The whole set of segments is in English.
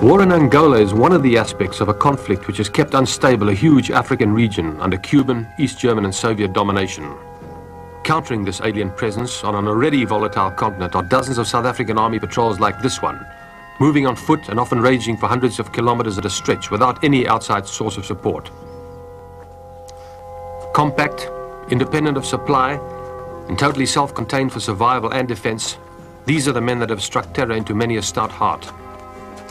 War in Angola is one of the aspects of a conflict which has kept unstable a huge African region under Cuban, East German and Soviet domination. Countering this alien presence on an already volatile continent are dozens of South African army patrols like this one, moving on foot and often ranging for hundreds of kilometers at a stretch without any outside source of support. Compact, independent of supply, and totally self-contained for survival and defense, these are the men that have struck terror into many a stout heart.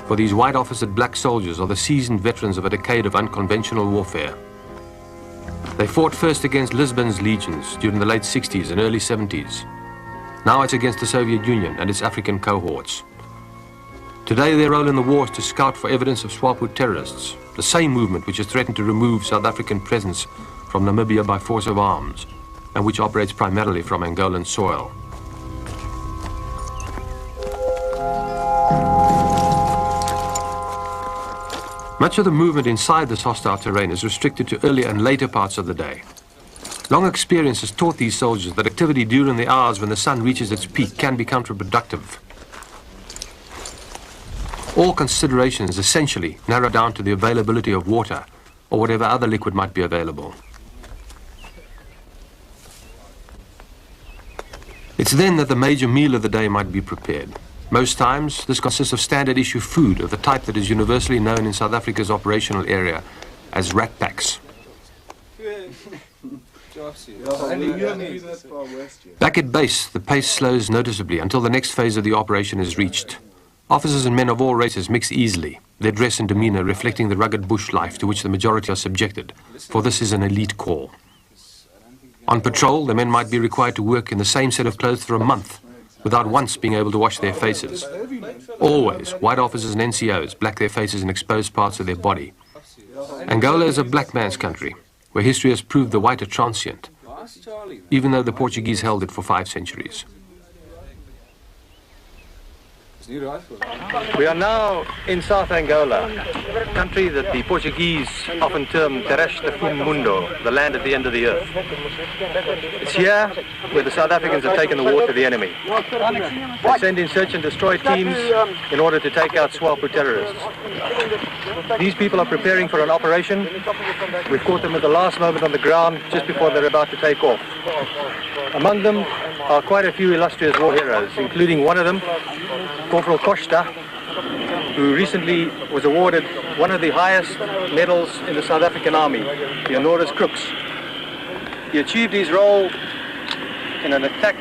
For these white-officered black soldiers are the seasoned veterans of a decade of unconventional warfare. They fought first against Lisbon's legions during the late 60s and early 70s. Now it's against the Soviet Union and its African cohorts. Today their role in the war is to scout for evidence of Swapo terrorists, the same movement which has threatened to remove South African presence from Namibia by force of arms, and which operates primarily from Angolan soil. Much of the movement inside this hostile terrain is restricted to earlier and later parts of the day. Long experience has taught these soldiers that activity during the hours when the sun reaches its peak can be counterproductive. All considerations essentially narrow down to the availability of water or whatever other liquid might be available. It's then that the major meal of the day might be prepared. Most times, this consists of standard issue food of the type that is universally known in South Africa's operational area as rat packs. Back at base, the pace slows noticeably until the next phase of the operation is reached. Officers and men of all races mix easily, their dress and demeanor reflecting the rugged bush life to which the majority are subjected, for this is an elite corps. On patrol, the men might be required to work in the same set of clothes for a month, without once being able to wash their faces. Always, white officers and NCOs black their faces and expose parts of their body. Angola is a black man's country, where history has proved the white are transient, even though the Portuguese held it for 5 centuries. We are now in South Angola, a country that the Portuguese often term Terrestre de Fim Mundo, the land at the end of the earth. It's here where the South Africans have taken the war to the enemy. They send in search and destroy teams in order to take out Swapo terrorists. These people are preparing for an operation. We've caught them at the last moment on the ground, just before they're about to take off. Among them are quite a few illustrious war heroes, including one of them, Corporal Costa, who recently was awarded one of the highest medals in the South African Army, the Honoris Crux. He achieved his role in an attack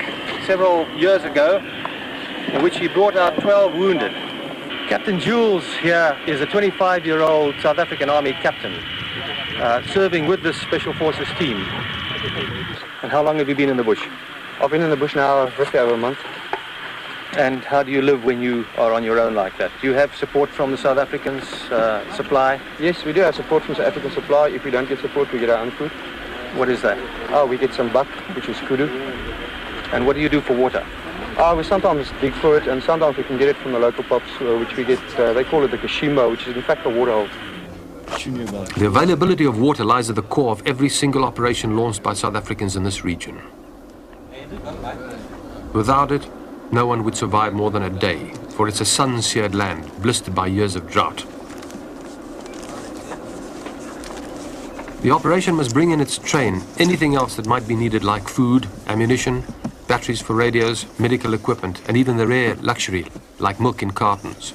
several years ago, in which he brought out 12 wounded. Captain Jules here is a 25-year-old South African Army captain, serving with this Special Forces team. And how long have you been in the bush? I've been in the bush now roughly over a month. And how do you live when you are on your own like that? Do you have support from the South Africans, supply? Yes, we do have support from South African supply. If we don't get support, we get our own food. What is that? We get some buck, which is kudu. And what do you do for water? We sometimes dig for it, and sometimes we can get it from the local pops, which we get, they call it the kashimbo, which is in fact a water hole. The availability of water lies at the core of every single operation launched by South Africans in this region. Without it, no one would survive more than a day, for it's a sun-seared land, blistered by years of drought. The operation must bring in its train anything else that might be needed, like food, ammunition, batteries for radios, medical equipment, and even the rare luxury, like milk in cartons.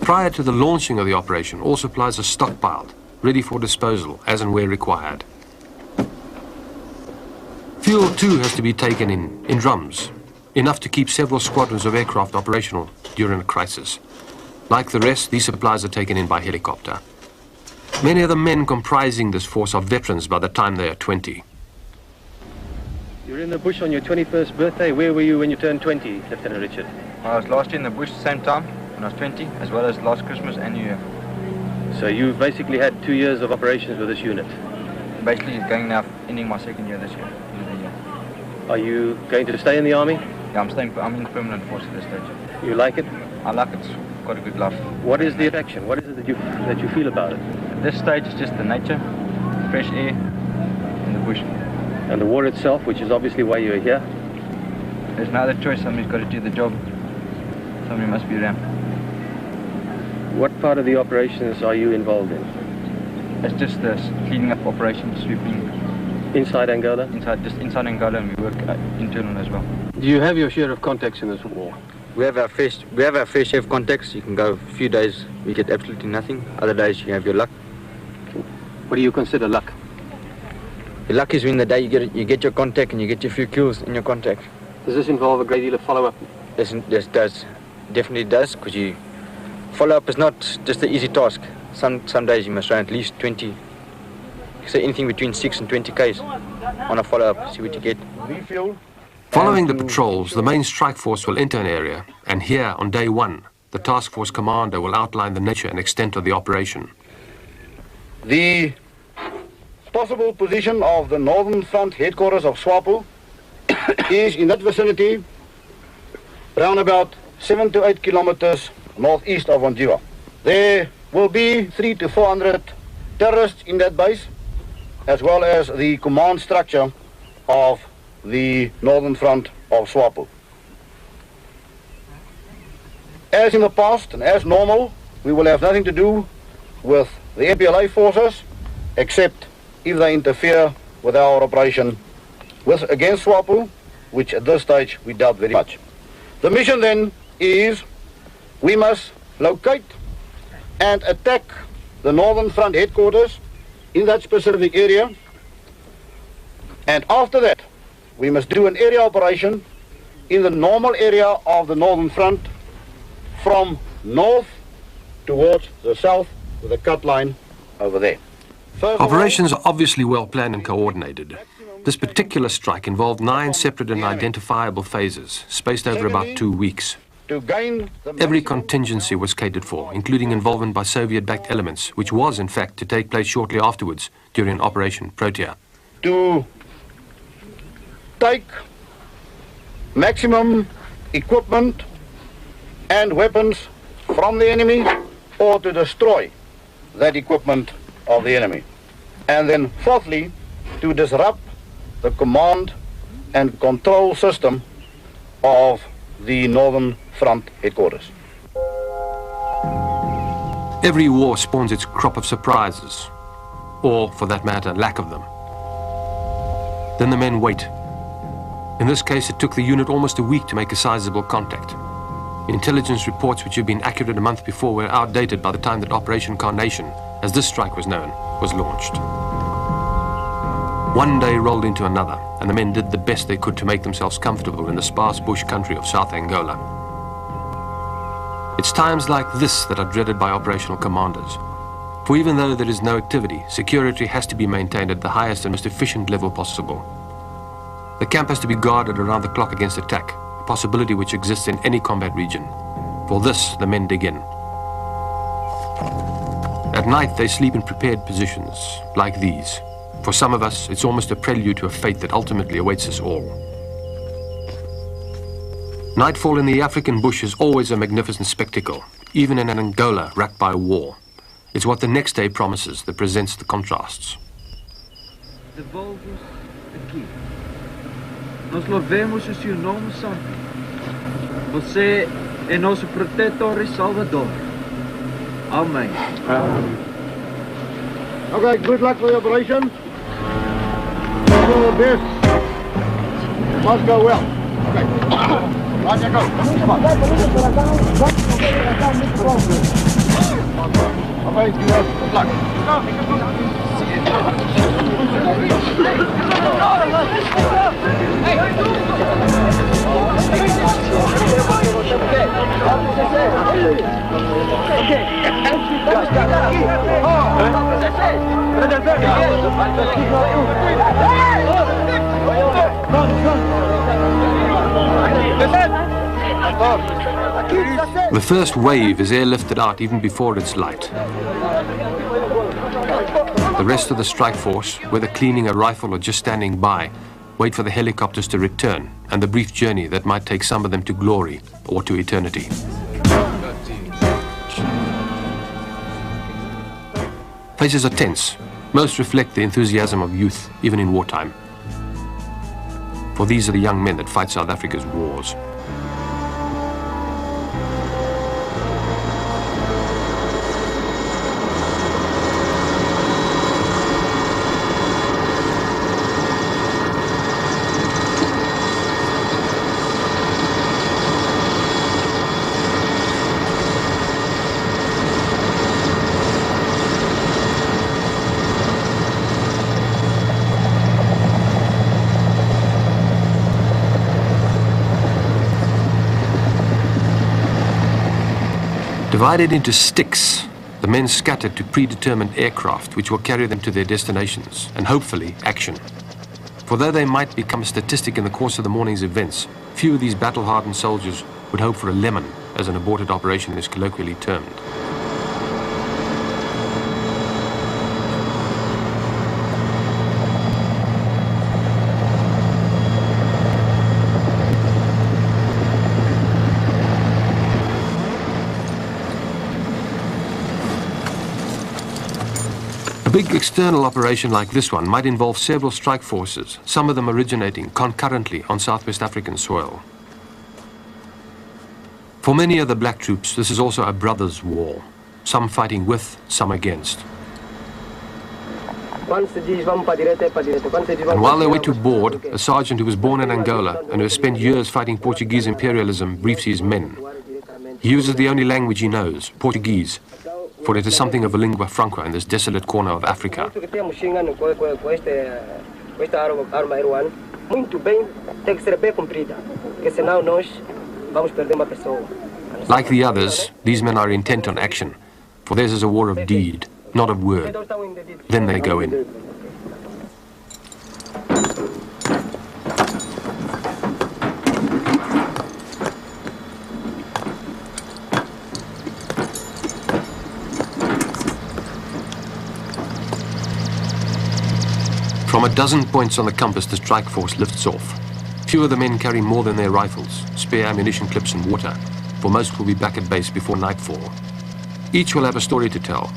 Prior to the launching of the operation, all supplies are stockpiled, ready for disposal, as and where required. Fuel too has to be taken in drums, enough to keep several squadrons of aircraft operational during a crisis. Like the rest, these supplies are taken in by helicopter. Many of the men comprising this force are veterans by the time they are 20. You're in the bush on your 21st birthday. Where were you when you turned 20, Lieutenant Richard? I was last year in the bush same time, when I was 20, as well as last Christmas and New Year. So you've basically had 2 years of operations with this unit? Basically going now, ending my second year this year. Are you going to stay in the army? Yeah, I'm in permanent force at this stage. You like it? I like it. It's got a good life. What is the attraction? What is it that you feel about it? At this stage, it's just the nature, fresh air, and the bush. And the war itself, which is obviously why you're here? There's no other choice. Somebody's got to do the job. somebody must be around. What part of the operations are you involved in? It's just the cleaning up operation, sweeping. Inside Angola? Just inside Angola, and we work internal as well. Do you have your share of contacts in this war? We have our fair share of contacts. You can go a few days, we get absolutely nothing. Other days you have your luck. What do you consider luck? Your luck is when the day you get your contact and you get your few kills in your contact. Does this involve a great deal of follow-up? This does, definitely does, because follow-up is not just an easy task. Some days you must run at least 20, say anything between 6 and 20 Ks on a follow-up, see what you get. Following the patrols, the main strike force will enter an area, and here on day one, the task force commander will outline the nature and extent of the operation. The possible position of the Northern Front headquarters of SWAPO is in that vicinity, around about 7 to 8 kilometers northeast of Angola. There will be 300 to 400 terrorists in that base, as well as the command structure of the Northern Front of SWAPO. As in the past and as normal, we will have nothing to do with the MPLA forces, except if they interfere with our operation against SWAPO, which at this stage we doubt very much. The mission then is we must locate and attack the Northern Front headquarters in that specific area, and after that we must do an area operation in the normal area of the Northern Front from north towards the south with a cut line over there. Operations are obviously well planned and coordinated. This particular strike involved 9 separate and identifiable phases, spaced over about 2 weeks. Every contingency was catered for, including involvement by Soviet-backed elements, which was, in fact, to take place shortly afterwards during Operation Protea. To take maximum equipment and weapons from the enemy, or to destroy that equipment of the enemy. And then fourthly, to disrupt the command and control system of the Northern Front headquarters. Every war spawns its crop of surprises, or, for that matter, lack of them. Then the men wait. In this case, it took the unit almost a week to make a sizable contact. Intelligence reports which had been accurate a month before were outdated by the time that Operation Carnation, as this strike was known, was launched. One day rolled into another, and the men did the best they could to make themselves comfortable in the sparse bush country of South Angola. It's times like this that are dreaded by operational commanders. For even though there is no activity, security has to be maintained at the highest and most efficient level possible. The camp has to be guarded around the clock against attack, a possibility which exists in any combat region. For this, the men dig in. At night, they sleep in prepared positions, like these. For some of us, it's almost a prelude to a fate that ultimately awaits us all. Nightfall in the African bush is always a magnificent spectacle, even in an Angola racked by war. It's what the next day promises that presents the contrasts. Devolve-os aqui. Nós louvemos o seu nome santo. Você é nosso protetor e salvador. Amen. Okay, good luck for the operation. All this must go well. Okay. Right, you go. Come on. Okay, good luck. The first wave is airlifted out even before it's light. The rest of the strike force, whether cleaning a rifle or just standing by, wait for the helicopters to return and the brief journey that might take some of them to glory or to eternity. Faces are tense. Most reflect the enthusiasm of youth, even in wartime. For these are the young men that fight South Africa's wars. Divided into sticks, the men scattered to predetermined aircraft which will carry them to their destinations and hopefully action. For though they might become a statistic in the course of the morning's events, few of these battle-hardened soldiers would hope for a lemon, as an aborted operation is colloquially termed. A big external operation like this one might involve several strike forces, some of them originating concurrently on Southwest African soil. For many of the black troops, this is also a brothers' war, some fighting with, some against. And while they wait to board, a sergeant who was born in Angola and who has spent years fighting Portuguese imperialism briefs his men. He uses the only language he knows, Portuguese, for it is something of a lingua franca in this desolate corner of Africa. Like the others, these men are intent on action, for theirs is a war of deed, not of word. Then they go in. From a dozen points on the compass, the strike force lifts off. Few of the men carry more than their rifles, spare ammunition clips and water, for most will be back at base before nightfall. Each will have a story to tell.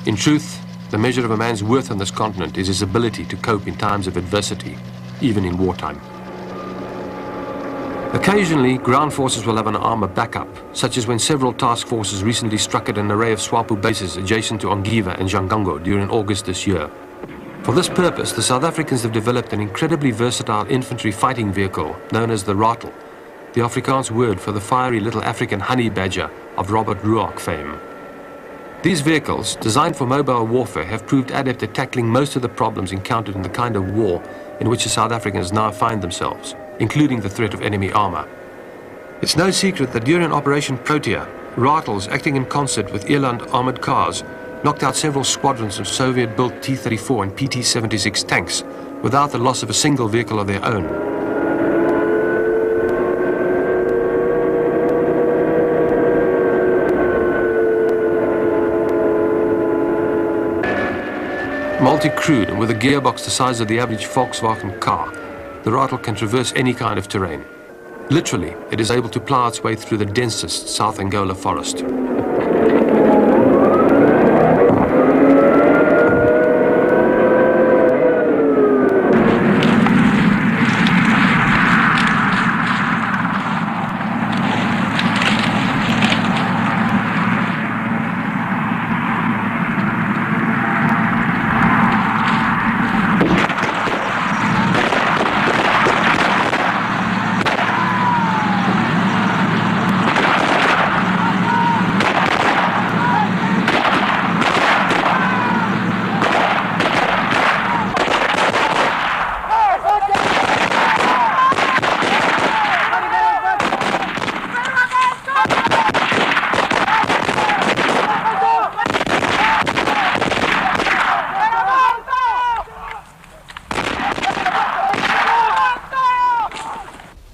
In truth, the measure of a man's worth on this continent is his ability to cope in times of adversity, even in wartime. Occasionally, ground forces will have an arm of backup, such as when several task forces recently struck at an array of SWAPO bases adjacent to Ongiva and Jangango during August this year. For this purpose, the South Africans have developed an incredibly versatile infantry fighting vehicle known as the rattle, the Afrikaans word for the fiery little African honey badger of Robert Ruark fame. These vehicles, designed for mobile warfare, have proved adept at tackling most of the problems encountered in the kind of war in which the South Africans now find themselves, including the threat of enemy armor. It's no secret that during Operation Protea, rattles acting in concert with Eland armored cars knocked out several squadrons of Soviet-built T-34 and PT-76 tanks without the loss of a single vehicle of their own. Multi-crewed and with a gearbox the size of the average Volkswagen car, the rattle can traverse any kind of terrain. Literally, it is able to plow its way through the densest South Angola forest.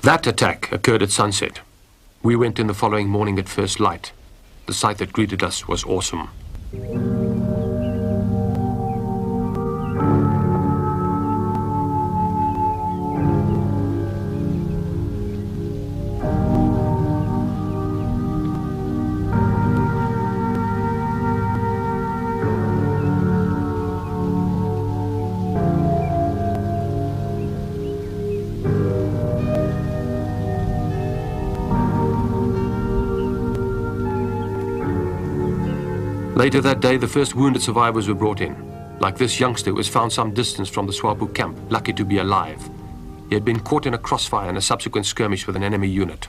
That attack occurred at sunset. We went in the following morning at first light. The sight that greeted us was awesome. Later that day, the first wounded survivors were brought in. Like this youngster who was found some distance from the SWAPO camp, lucky to be alive. He had been caught in a crossfire and a subsequent skirmish with an enemy unit.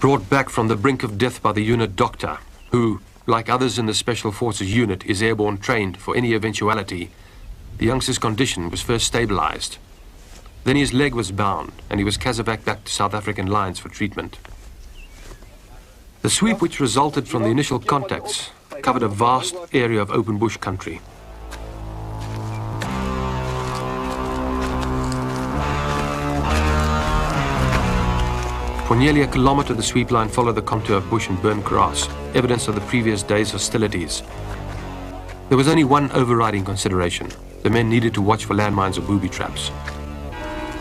Brought back from the brink of death by the unit doctor, who, like others in the Special Forces unit, is airborne trained for any eventuality, the youngster's condition was first stabilized. Then his leg was bound, and he was casevaced back to South African lines for treatment. The sweep which resulted from the initial contacts covered a vast area of open bush country. For nearly a kilometre, the sweep line followed the contour of bush and burnt grass, evidence of the previous day's hostilities. There was only one overriding consideration. The men needed to watch for landmines or booby traps.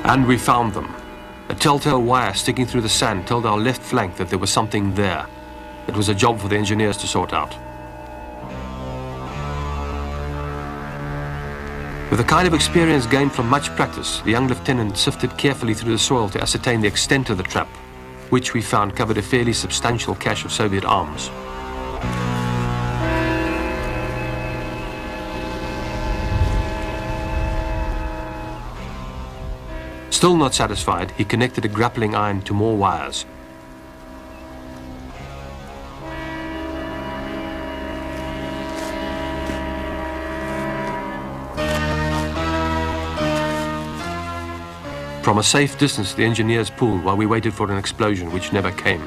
And we found them. A telltale wire sticking through the sand told our left flank that there was something there. It was a job for the engineers to sort out. With the kind of experience gained from much practice, the young lieutenant sifted carefully through the soil to ascertain the extent of the trap, which we found covered a fairly substantial cache of Soviet arms. Still not satisfied, he connected a grappling iron to more wires. From a safe distance, the engineers pulled while we waited for an explosion which never came.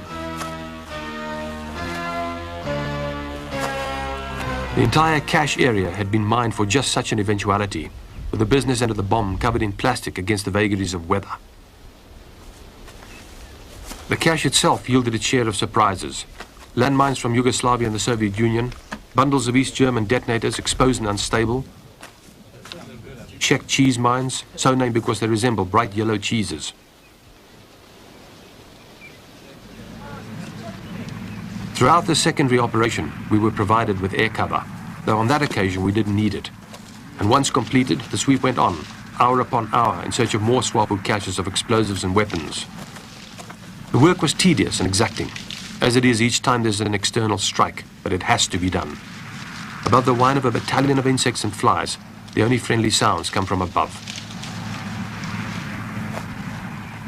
The entire cache area had been mined for just such an eventuality, with the business end of the bomb covered in plastic against the vagaries of weather. The cache itself yielded its share of surprises. Landmines from Yugoslavia and the Soviet Union, bundles of East German detonators exposed and unstable, Czech cheese mines, so named because they resemble bright yellow cheeses. Throughout the secondary operation, we were provided with air cover, though on that occasion we didn't need it. And once completed, the sweep went on, hour upon hour, in search of more SWAPO caches of explosives and weapons. The work was tedious and exacting, as it is each time there's an external strike, but it has to be done. Above the whine of a battalion of insects and flies, the only friendly sounds come from above.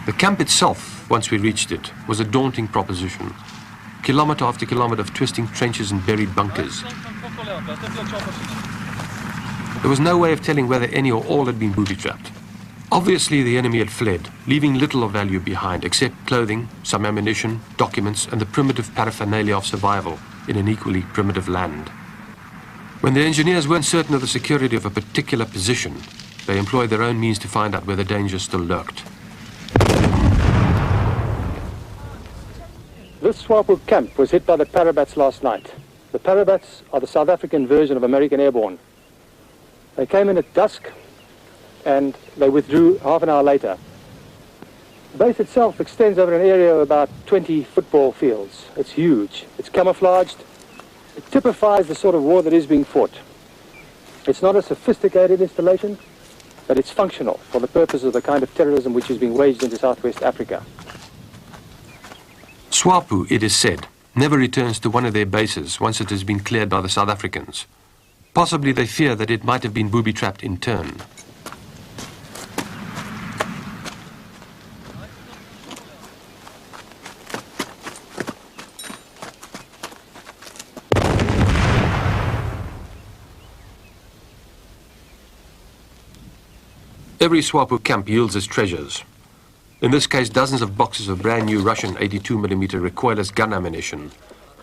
The camp itself, once we reached it, was a daunting proposition. Kilometre after kilometre of twisting trenches and buried bunkers. There was no way of telling whether any or all had been booby-trapped. Obviously, the enemy had fled, leaving little of value behind except clothing, some ammunition, documents, and the primitive paraphernalia of survival in an equally primitive land. When the engineers weren't certain of the security of a particular position, they employed their own means to find out where the danger still lurked. This SWAPO camp was hit by the Parabats last night. The Parabats are the South African version of American Airborne. They came in at dusk and they withdrew half an hour later. The base itself extends over an area of about 20 football fields. It's huge, it's camouflaged. It typifies the sort of war that is being fought. It's not a sophisticated installation, but it's functional for the purpose of the kind of terrorism which is being waged into Southwest Africa. SWAPO, it is said, never returns to one of their bases once it has been cleared by the South Africans. Possibly they fear that it might have been booby-trapped in turn. Every SWAPO camp yields its treasures. In this case, dozens of boxes of brand new Russian 82mm recoilless gun ammunition,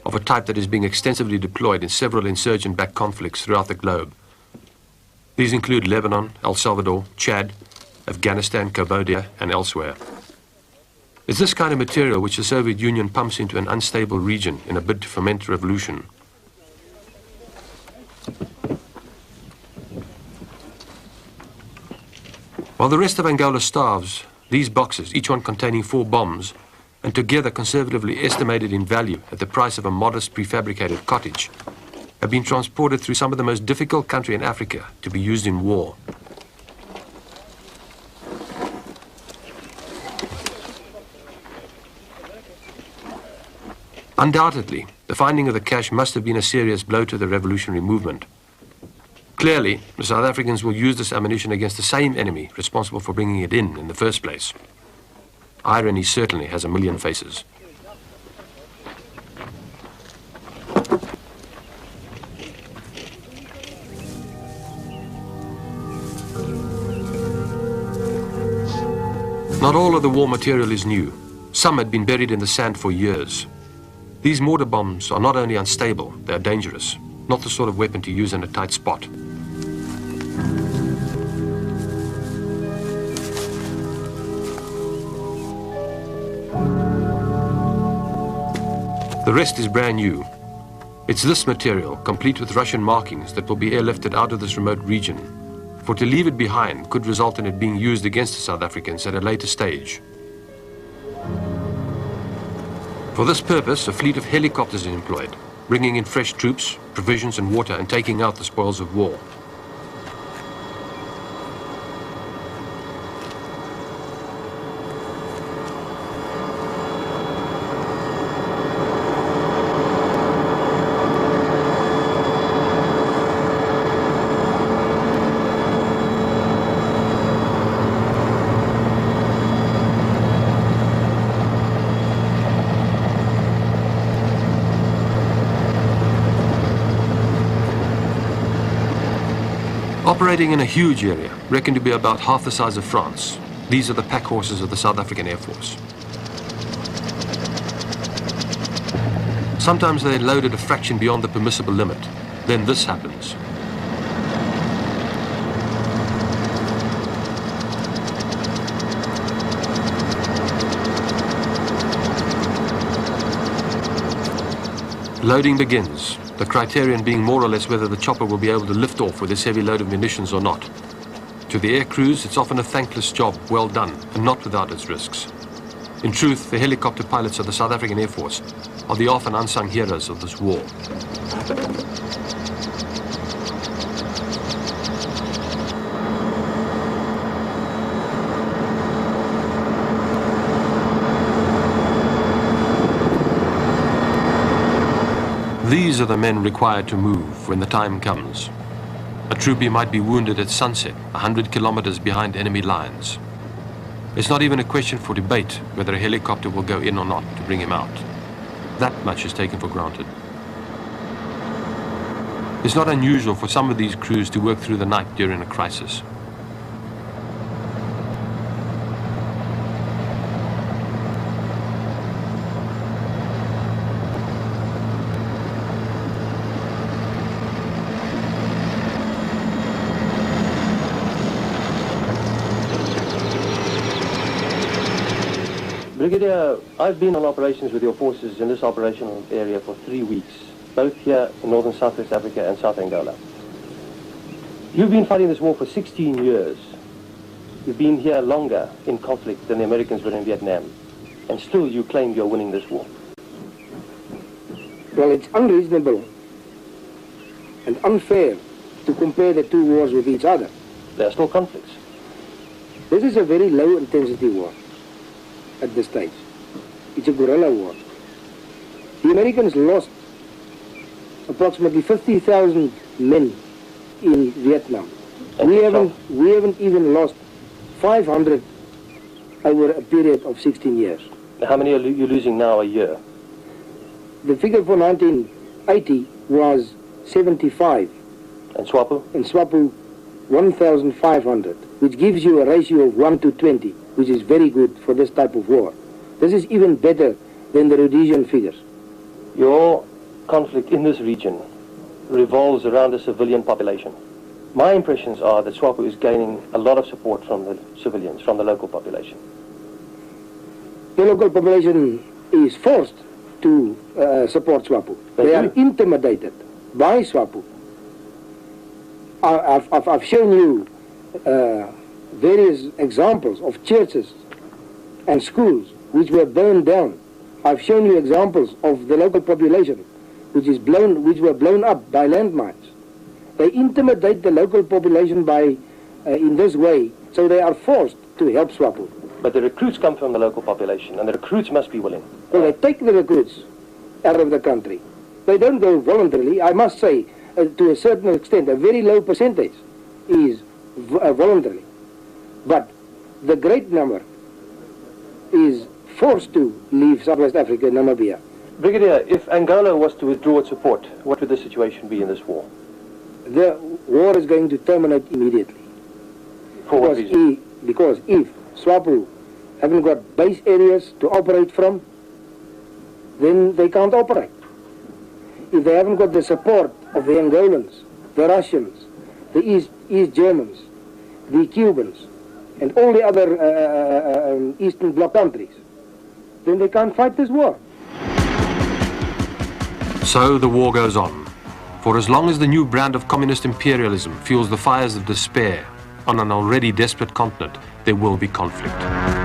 of a type that is being extensively deployed in several insurgent-backed conflicts throughout the globe. These include Lebanon, El Salvador, Chad, Afghanistan, Cambodia, and elsewhere. It's this kind of material which the Soviet Union pumps into an unstable region in a bid to foment revolution. While the rest of Angola starves, these boxes, each one containing 4 bombs, and together conservatively estimated in value at the price of a modest prefabricated cottage, have been transported through some of the most difficult country in Africa to be used in war. Undoubtedly, the finding of the cache must have been a serious blow to the revolutionary movement. Clearly, the South Africans will use this ammunition against the same enemy responsible for bringing it in the first place. Irony certainly has a million faces. Not all of the war material is new. Some had been buried in the sand for years. These mortar bombs are not only unstable, they are dangerous. Not the sort of weapon to use in a tight spot. The rest is brand new. It's this material, complete with Russian markings, that will be airlifted out of this remote region. For to leave it behind could result in it being used against the South Africans at a later stage. For this purpose, a fleet of helicopters is employed, bringing in fresh troops, provisions and water, and taking out the spoils of war. Operating in a huge area, reckoned to be about half the size of France, these are the pack horses of the South African Air Force. Sometimes they're loaded a fraction beyond the permissible limit. Then this happens. Loading begins, the criterion being more or less whether the chopper will be able to lift off with this heavy load of munitions or not. To the air crews, it's often a thankless job, well done, and not without its risks. In truth, the helicopter pilots of the South African Air Force are the often unsung heroes of this war. These are the men required to move when the time comes. A troopie might be wounded at sunset, 100 kilometers behind enemy lines. It's not even a question for debate whether a helicopter will go in or not to bring him out. That much is taken for granted. It's not unusual for some of these crews to work through the night during a crisis. Brigadier, I've been on operations with your forces in this operational area for 3 weeks, both here in northern Southwest Africa and South Angola. You've been fighting this war for 16 years. You've been here longer in conflict than the Americans were in Vietnam, and still you claim you're winning this war. Well, it's unreasonable and unfair to compare the two wars with each other. There are still conflicts. This is a very low-intensity war at this stage. It's a guerrilla war. The Americans lost approximately 50,000 men in Vietnam. We haven't even lost 500 over a period of 16 years. How many are you losing now a year? The figure for 1980 was 75. And SWAPO? And SWAPO 1,500, which gives you a ratio of 1 to 20, which is very good for this type of war. This is even better than the Rhodesian figures. Your conflict in this region revolves around the civilian population. My impressions are that SWAPO is gaining a lot of support from the civilians, from the local population. The local population is forced to support SWAPO. They are intimidated by SWAPO. I've shown you various examples of churches and schools which were burned down. I've shown you examples of the local population which were blown up by landmines. They intimidate the local population by in this way, so they are forced to help SWAPO. But the recruits come from the local population, and the recruits must be willing. Well, they take the recruits out of the country. They don't go voluntarily. I must say, to a certain extent, a very low percentage is voluntary. But the great number is forced to leave Southwest Africa and Namibia. Brigadier, if Angola was to withdraw its support, what would the situation be in this war? The war is going to terminate immediately. For what reason? Because if SWAPO haven't got base areas to operate from, then they can't operate. If they haven't got the support of the Angolans, the Russians, the East Germans, the Cubans, and all the other Eastern Bloc countries, then they can't fight this war. So the war goes on. For as long as the new brand of communist imperialism fuels the fires of despair on an already desperate continent, there will be conflict.